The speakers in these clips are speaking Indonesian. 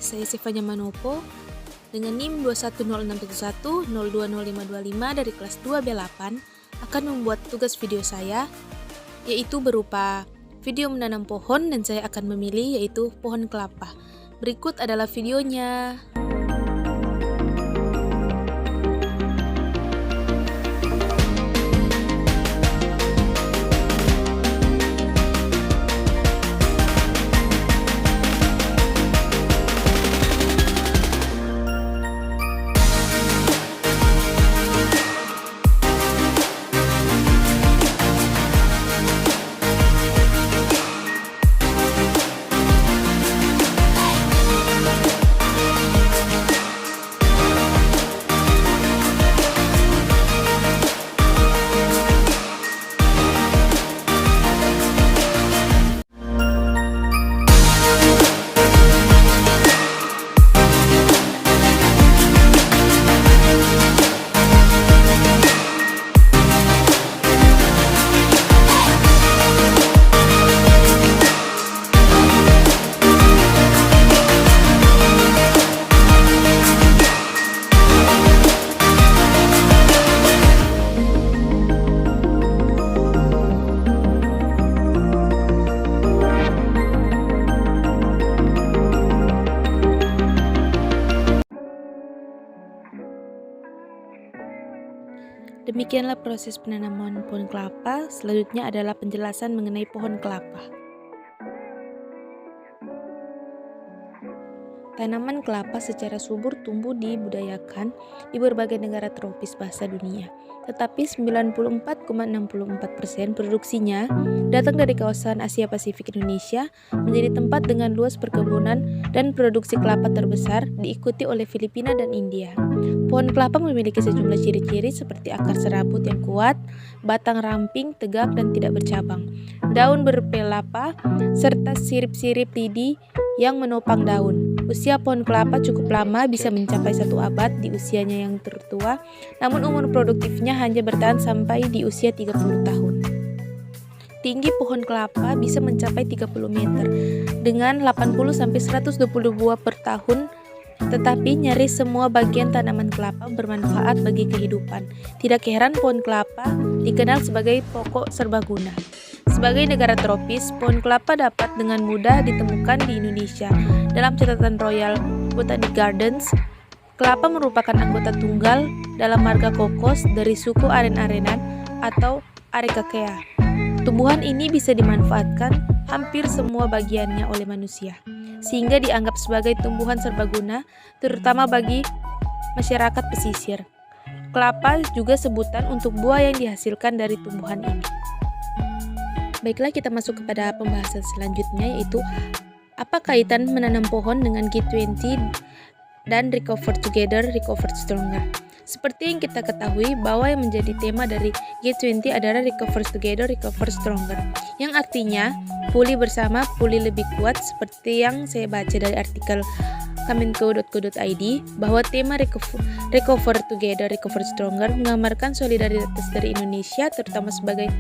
saya Sifanya Manopo dengan NIM 21061102055 dari kelas 2B8 akan membuat tugas video saya, yaitu berupa video menanam pohon dan saya akan memilih yaitu pohon kelapa. Berikut adalah videonya. Demikianlah proses penanaman pohon kelapa. Selanjutnya adalah penjelasan mengenai pohon kelapa. Tanaman kelapa secara subur tumbuh dibudidayakan di berbagai negara tropis bahasa dunia. Tetapi 94,64% produksinya datang dari kawasan Asia Pasifik. Indonesia menjadi tempat dengan luas perkebunan dan produksi kelapa terbesar, diikuti oleh Filipina dan India. Pohon kelapa memiliki sejumlah ciri-ciri seperti akar serabut yang kuat, batang ramping, tegak dan tidak bercabang, daun berpelapa, serta sirip-sirip lidi yang menopang daun. Usia pohon kelapa cukup lama, bisa mencapai 1 abad di usianya yang tertua, namun umur produktifnya hanya bertahan sampai di usia 30 tahun. Tinggi pohon kelapa bisa mencapai 30 meter dengan 80-120 buah per tahun. Tetapi nyaris semua bagian tanaman kelapa bermanfaat bagi kehidupan. Tidak heran pohon kelapa dikenal sebagai pokok serbaguna. Sebagai negara tropis, pohon kelapa dapat dengan mudah ditemukan di Indonesia. Dalam catatan Royal Botanic Gardens, kelapa merupakan anggota tunggal dalam marga kokos dari suku Aren-Arenan atau Arecacea. Tumbuhan ini bisa dimanfaatkan hampir semua bagiannya oleh manusia, sehingga dianggap sebagai tumbuhan serbaguna, terutama bagi masyarakat pesisir. Kelapa juga sebutan untuk buah yang dihasilkan dari tumbuhan ini. Baiklah, kita masuk kepada pembahasan selanjutnya, yaitu apa kaitan menanam pohon dengan G20 dan Recover Together, Recover Stronger. Seperti yang kita ketahui bahwa yang menjadi tema dari G20 adalah Recover Together, Recover Stronger, yang artinya pulih bersama, pulih lebih kuat. Seperti yang saya baca dari artikel kemenko.go.id, bahwa tema Recover Together, Recover Stronger menggambarkan solidaritas dari Indonesia, terutama sebagai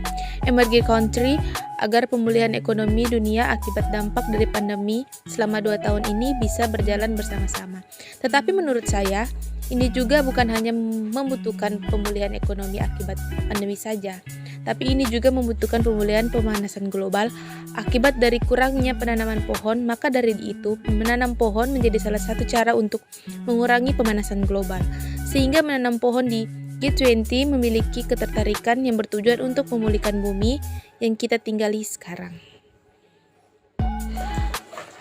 emerging country, agar pemulihan ekonomi dunia akibat dampak dari pandemi selama 2 tahun ini bisa berjalan bersama-sama. Tetapi menurut saya, ini juga bukan hanya membutuhkan pemulihan ekonomi akibat pandemi saja, tapi ini juga membutuhkan pemulihan pemanasan global akibat dari kurangnya penanaman pohon. Maka dari itu, menanam pohon menjadi salah satu cara untuk mengurangi pemanasan global. Sehingga menanam pohon di G20 memiliki ketertarikan yang bertujuan untuk memulihkan bumi yang kita tinggali sekarang.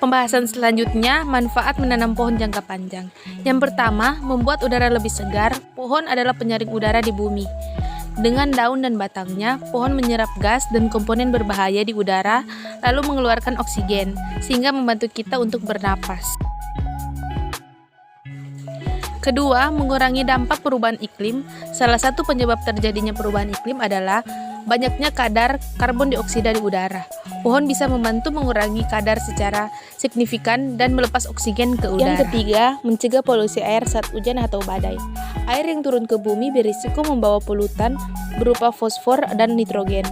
Pembahasan selanjutnya, manfaat menanam pohon jangka panjang. Yang pertama, membuat udara lebih segar. Pohon adalah penyaring udara di bumi. Dengan daun dan batangnya, pohon menyerap gas dan komponen berbahaya di udara, lalu mengeluarkan oksigen, sehingga membantu kita untuk bernapas. Kedua, mengurangi dampak perubahan iklim. Salah satu penyebab terjadinya perubahan iklim adalah banyaknya kadar karbon dioksida di udara. Pohon bisa membantu mengurangi kadar secara signifikan dan melepas oksigen ke udara. Yang ketiga, mencegah polusi air saat hujan atau badai. Air yang turun ke bumi berisiko membawa polutan berupa fosfor dan nitrogen.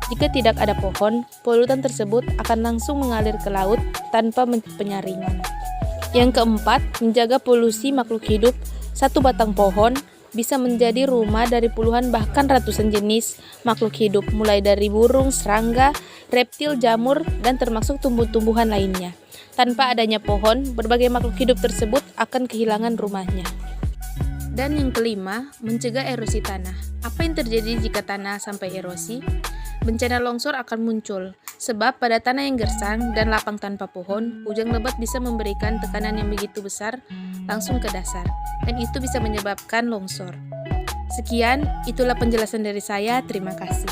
Jika tidak ada pohon, polutan tersebut akan langsung mengalir ke laut tanpa penyaringan. Yang keempat, menjaga polusi makhluk hidup. Satu batang pohon bisa menjadi rumah dari puluhan bahkan ratusan jenis makhluk hidup, mulai dari burung, serangga, reptil, jamur, dan termasuk tumbuh-tumbuhan lainnya. Tanpa adanya pohon, berbagai makhluk hidup tersebut akan kehilangan rumahnya. Dan yang kelima, mencegah erosi tanah. Apa yang terjadi jika tanah sampai erosi? Bencana longsor akan muncul, sebab pada tanah yang gersang dan lapang tanpa pohon, hujan lebat bisa memberikan tekanan yang begitu besar langsung ke dasar, dan itu bisa menyebabkan longsor. Sekian, itulah penjelasan dari saya. Terima kasih.